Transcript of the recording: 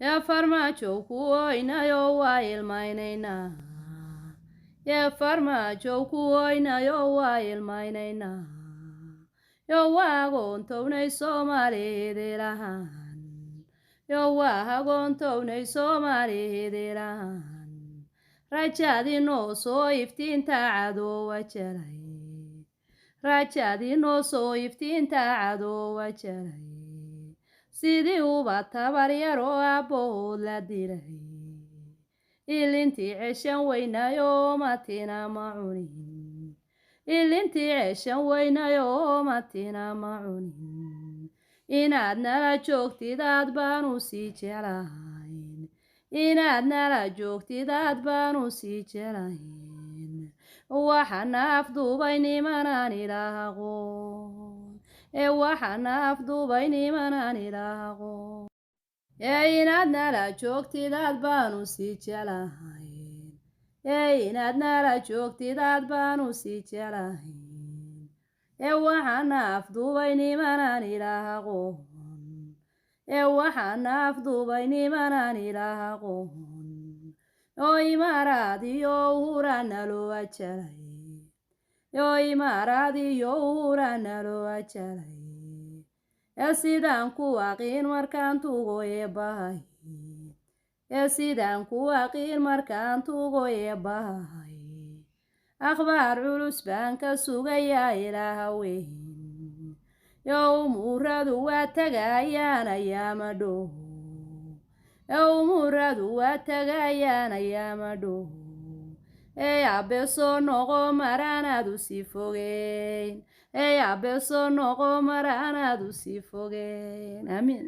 يا فرماجو كوينا يو وايل ماينينا يا فرماجو كوينا يو وايل ماينينا يو واغون توني سومالي ديران يو واغون توني سومالي ديران رجادي نو سو افتين تعدو وجري رجادي نو سو افتين تعدو وجري sidii uba tabaryaroo abbood la diray ilintii ceshan weynayoo matina ma cunin ilintii ceshan weynayoo matina ma cunin inaad nala joogtid aad baanu sii jelahayn inaad nala joogtid aad baanu sii jelahayn waxaana afduubay nimanaan ilaah aqoon waxaana afduubay nimanaan ilaah aqoon inaad nala joogtid aad baanu sii jelahayn inaad nala joogtid aad baanu sii jelahayn waxaana afduubay nimanaan ilaah aqoon waxaana afduubay nimanaan ilaah aqoon oo imaaraadiyo uhurana loo ajalay yoo imaaraadiyo uhurana loo ajalay sidaan ku aqiin markaan tugo eebbahay sidaan ku aqiin markaan tugo eebbahay akhbaar culus baan ka sugayaa ilaaha weyn yoo umuuradu waa tagayaan ayaama dhow yoo umuuradu waa tagayaan ayaama dhow abbe soo noqo maraanaadu sii fogeyn abbe soo noqo maraanaadu sii fogeyn amiin